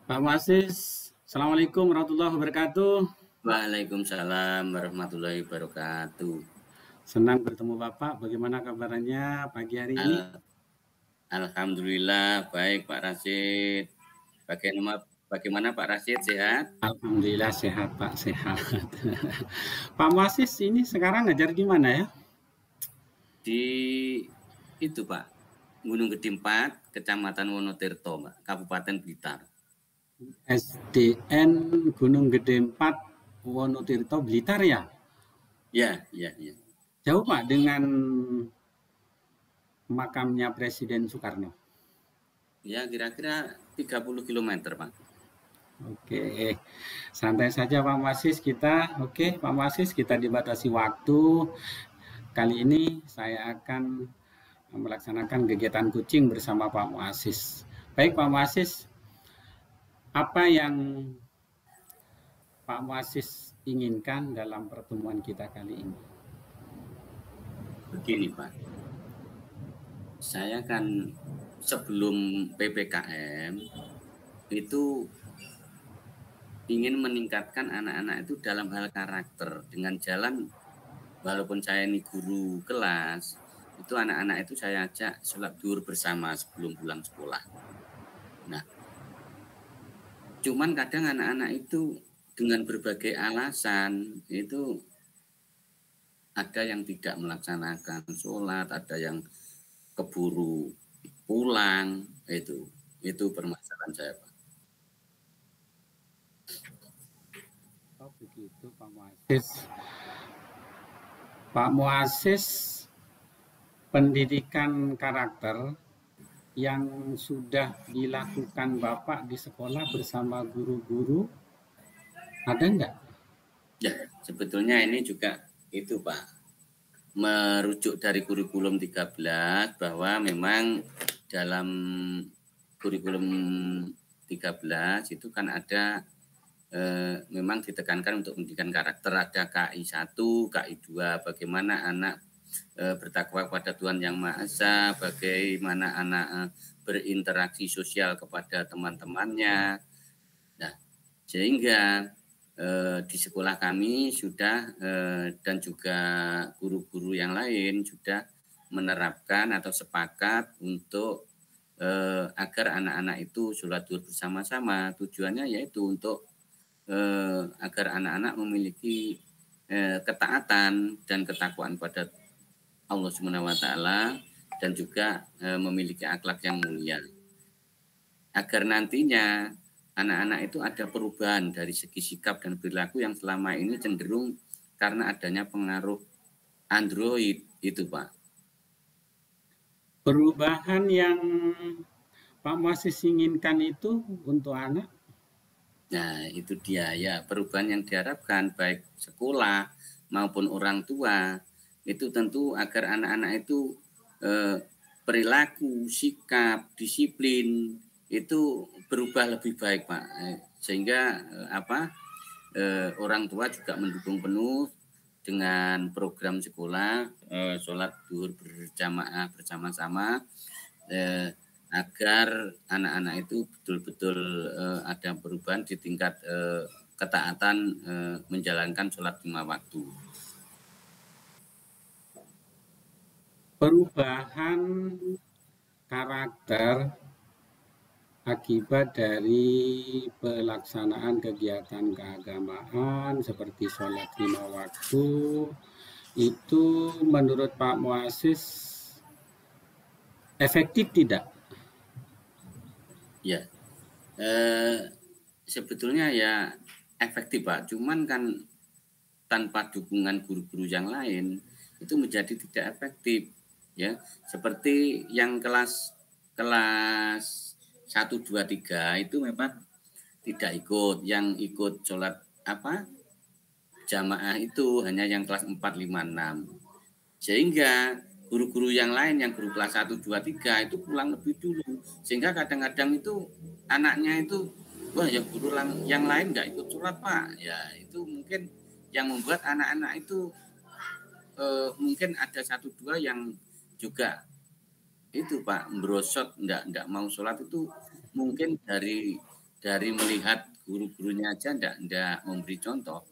Pak Muasis, Assalamualaikum warahmatullahi wabarakatuh. Waalaikumsalam warahmatullahi wabarakatuh. Senang bertemu Bapak. Bagaimana kabarnya pagi hari ini? Alhamdulillah baik Pak Rasid. Bagaimana Pak Rasid, sehat? Alhamdulillah sehat Pak, sehat. Pak Muasis ini sekarang ngajar di mana ya? Di itu Pak, Gunung Gede 4, Kecamatan Wonotirto, Pak, Kabupaten Blitar. SDN Gunung Gede 4, Wonotirto, Blitar ya? Ya, ya, ya. Jauh Pak dengan makamnya Presiden Soekarno. Ya, kira-kira 30 km, Pak. Oke, santai saja Pak Muasis kita. Oke, Pak Muasis kita dibatasi waktu. Kali ini saya akan melaksanakan kegiatan kucing bersama Pak Muasis. Baik Pak Muasis, apa yang Pak Muasis inginkan dalam pertemuan kita kali ini? Begini Pak, saya kan sebelum PPKM itu ingin meningkatkan anak-anak itu dalam hal karakter dengan jalan, walaupun saya ini guru kelas, itu anak-anak itu saya ajak sholat duhur bersama sebelum pulang sekolah. Nah, cuman kadang anak-anak itu dengan berbagai alasan itu ada yang tidak melaksanakan sholat, ada yang keburu pulang, itu permasalahan saya, Pak. Oh begitu Pak Muasis. Pak Muasis, pendidikan karakter yang sudah dilakukan Bapak di sekolah bersama guru-guru ada enggak? Ya, sebetulnya ini juga itu Pak, merujuk dari kurikulum 13 bahwa memang dalam kurikulum 13 itu kan ada memang ditekankan untuk pendidikan karakter, ada KI 1, KI 2, bagaimana anak bertakwa kepada Tuhan Yang Maha Esa, bagaimana anak berinteraksi sosial kepada teman-temannya. Nah, sehingga di sekolah kami sudah dan juga guru-guru yang lain sudah menerapkan atau sepakat untuk agar anak-anak itu sholat duhur bersama-sama. Tujuannya yaitu untuk agar anak-anak memiliki ketaatan dan ketakwaan pada Allah Subhanahu wa taala dan juga memiliki akhlak yang mulia. Agar nantinya anak-anak itu ada perubahan dari segi sikap dan perilaku yang selama ini cenderung karena adanya pengaruh Android itu, Pak. Perubahan yang Pak Muasis inginkan itu untuk anak? Nah, itu dia ya, perubahan yang diharapkan baik sekolah maupun orang tua itu tentu agar anak-anak itu perilaku, sikap, disiplin itu berubah lebih baik, Pak. Sehingga orang tua juga mendukung penuh dengan program sekolah sholat duhur berjamaah bersama-sama agar anak-anak itu betul-betul ada perubahan di tingkat ketaatan menjalankan sholat 5 waktu. Perubahan karakter akibat dari pelaksanaan kegiatan keagamaan seperti sholat 5 waktu itu menurut Pak Muasis efektif tidak? Ya, sebetulnya ya efektif Pak, cuman kan tanpa dukungan guru-guru yang lain itu menjadi tidak efektif ya. Seperti yang kelas 1, 2, 3 itu memang tidak ikut, yang ikut sholat jamaah itu hanya yang kelas 4, 5, 6. Sehingga guru-guru yang lain yang guru kelas 1, 2, 3 itu pulang lebih dulu. Sehingga kadang-kadang itu anaknya itu, wah ya guru yang lain nggak ikut sholat Pak. Ya itu mungkin yang membuat anak-anak itu mungkin ada 1, 2 yang juga itu Pak merosot nggak mau sholat itu mungkin dari melihat guru-gurunya aja ndak memberi contoh.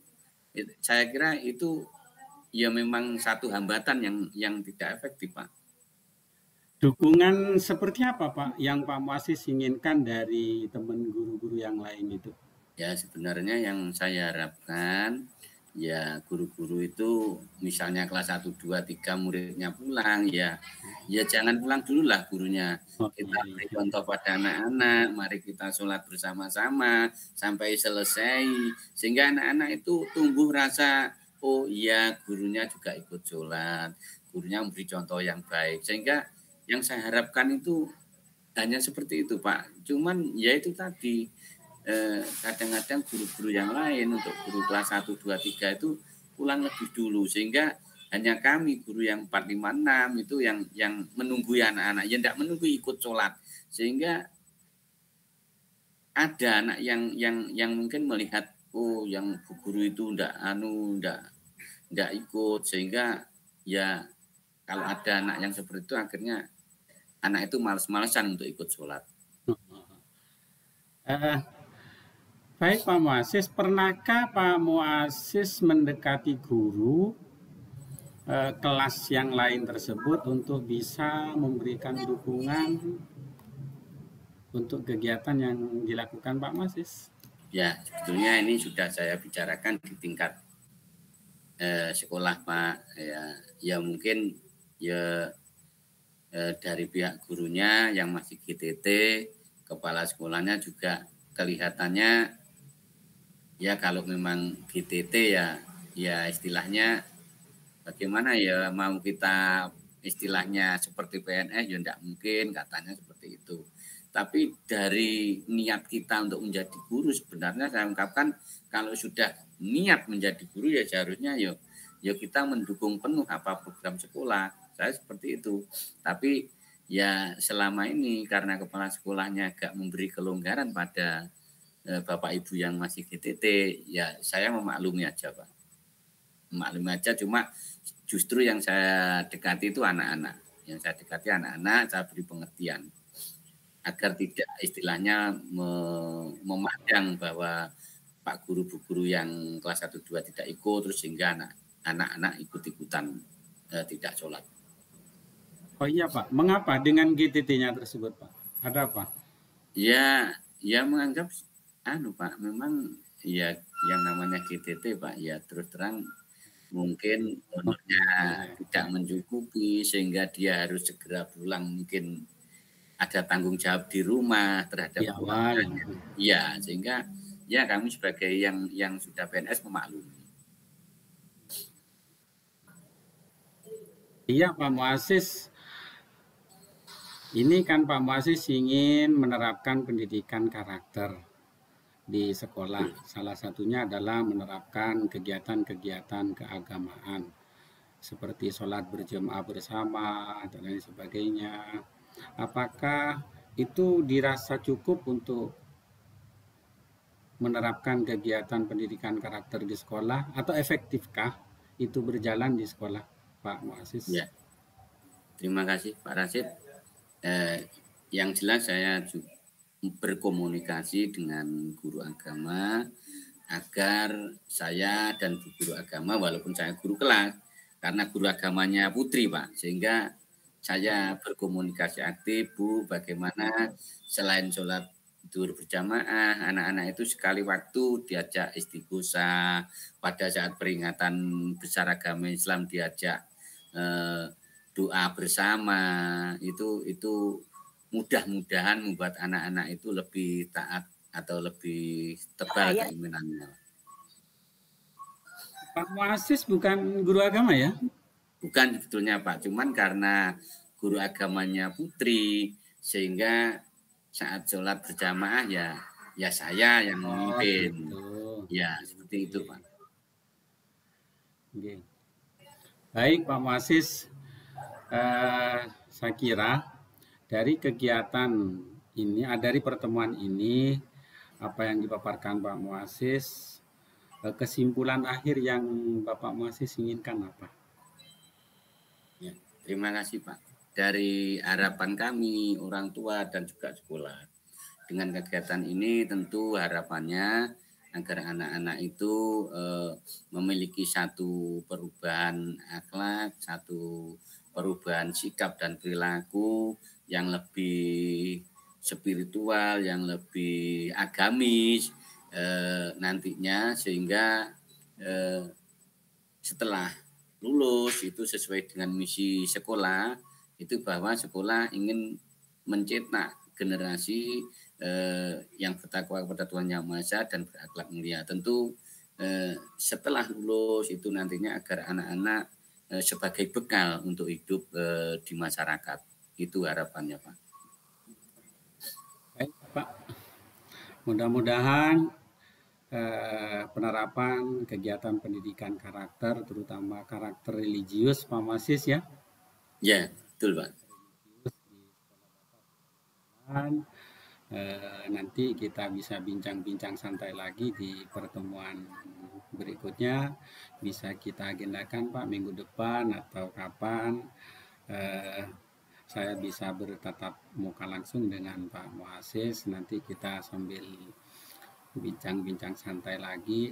Saya kira itu ya memang satu hambatan yang tidak efektif, Pak. Dukungan seperti apa, Pak, yang Pak Muasis inginkan dari teman guru-guru yang lain itu? Ya sebenarnya yang saya harapkan ya guru-guru itu misalnya kelas 1, 2, 3 muridnya pulang ya jangan pulang dulu lah gurunya. Kita beri contoh pada anak-anak, mari kita sholat bersama-sama sampai selesai sehingga anak-anak itu tumbuh rasa oh iya gurunya juga ikut sholat, gurunya memberi contoh yang baik sehingga yang saya harapkan itu hanya seperti itu Pak. Cuman ya itu tadi kadang-kadang guru-guru yang lain untuk guru kelas 1, 2, 3 itu pulang lebih dulu sehingga hanya kami guru yang 4, 5, 6 itu yang menunggu anak-anak yang tidak menunggu ikut sholat sehingga ada anak yang mungkin melihat oh yang bu guru itu ndak ikut sehingga ya kalau ada anak yang seperti itu akhirnya anak itu malas-malasan untuk ikut sholat. Baik Pak Muasis, pernahkah Pak Muasis mendekati guru kelas yang lain tersebut untuk bisa memberikan dukungan untuk kegiatan yang dilakukan Pak Muasis? Ya, sebetulnya ini sudah saya bicarakan di tingkat sekolah Pak. Ya mungkin ya dari pihak gurunya yang masih GTT, kepala sekolahnya juga kelihatannya ya kalau memang GTT ya istilahnya bagaimana ya mau kita istilahnya seperti PNS ya tidak mungkin katanya seperti itu. Tapi dari niat kita untuk menjadi guru sebenarnya saya ungkapkan kalau sudah niat menjadi guru ya seharusnya ya kita mendukung penuh apa program sekolah. Saya seperti itu. Tapi ya selama ini karena kepala sekolahnya agak memberi kelonggaran pada Bapak Ibu yang masih GTT, ya saya memaklumi aja Pak. Memaklumi aja cuma justru yang saya dekati itu anak-anak. Yang saya dekati anak-anak, saya beri pengertian. Agar tidak istilahnya memandang bahwa Pak Guru, Bu Guru yang kelas 1, 2 tidak ikut, terus sehingga anak-anak ikut-ikutan tidak sholat. Oh iya Pak, mengapa dengan GTT-nya tersebut Pak? Ada apa? Ya menganggap Pak, memang ya yang namanya GTT Pak, ya terus terang mungkin honornya tidak mencukupi sehingga dia harus segera pulang, mungkin ada tanggung jawab di rumah terhadap keluarganya. Ya, sehingga ya kami sebagai yang sudah PNS memaklumi. Iya Pak Muasis, ini kan Pak Muasis ingin menerapkan pendidikan karakter di sekolah. Salah satunya adalah menerapkan kegiatan-kegiatan keagamaan seperti sholat berjamaah bersama dan lain sebagainya. Apakah itu dirasa cukup untuk menerapkan kegiatan pendidikan karakter di sekolah atau efektifkah itu berjalan di sekolah Pak Muasis? Ya, terima kasih Pak Rasid. Yang jelas saya berkomunikasi dengan guru agama agar saya dan bu guru agama walaupun saya guru kelas karena guru agamanya putri Pak sehingga saya berkomunikasi aktif Bu bagaimana selain sholat zuhur berjamaah anak-anak itu sekali waktu diajak istighosah pada saat peringatan besar agama Islam diajak doa bersama itu mudah-mudahan membuat anak-anak itu lebih taat atau lebih tebal keimanannya. Pak Muasis bukan guru agama ya? Bukan sebetulnya Pak, cuman karena guru agamanya putri sehingga saat sholat berjamaah ya saya yang memimpin. Ya seperti itu Pak. Oke. Baik Pak Muasis, saya kira dari kegiatan ini, dari pertemuan ini, apa yang dipaparkan Pak Muasis, kesimpulan akhir yang Bapak Muasis inginkan apa? Ya, terima kasih Pak. Dari harapan kami, orang tua dan juga sekolah, dengan kegiatan ini tentu harapannya agar anak-anak itu memiliki satu perubahan akhlak, satu perubahan sikap dan perilaku yang lebih spiritual, yang lebih agamis nantinya, sehingga setelah lulus itu sesuai dengan misi sekolah itu, bahwa sekolah ingin mencetak generasi yang bertakwa kepada Tuhan Yang Maha Esa dan berakhlak mulia. Tentu setelah lulus itu nantinya agar anak-anak sebagai bekal untuk hidup di masyarakat. Itu harapannya, Pak. Baik, Pak. Mudah-mudahan penerapan kegiatan pendidikan karakter, terutama karakter religius, Pak Masis ya. Ya, betul, Pak. Nanti kita bisa bincang-bincang santai lagi di pertemuan berikutnya. Bisa kita agendakan Pak minggu depan atau kapan saya bisa bertatap muka langsung dengan Pak Muasis. Nanti kita sambil bincang-bincang santai lagi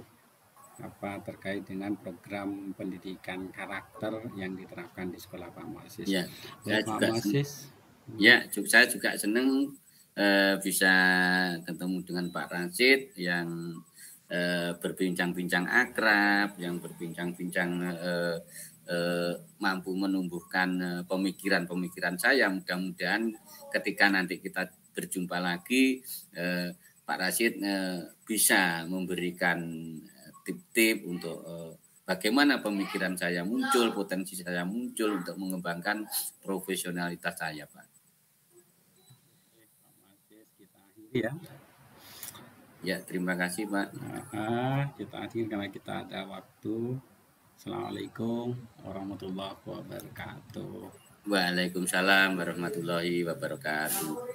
apa terkait dengan program pendidikan karakter yang diterapkan di sekolah Pak Muasis. Ya, saya Pak juga Muasis. Ya, saya juga senang bisa ketemu dengan Pak Rashid yang berbincang-bincang akrab, yang berbincang-bincang mampu menumbuhkan pemikiran-pemikiran saya. Mudah-mudahan ketika nanti kita berjumpa lagi, Pak Rashid bisa memberikan tip-tip untuk bagaimana pemikiran saya muncul, potensi saya muncul untuk mengembangkan profesionalitas saya, Pak. Ya. Ya, terima kasih, Pak. Kita akhiri karena kita ada waktu. Assalamualaikum warahmatullahi wabarakatuh. Waalaikumsalam warahmatullahi wabarakatuh.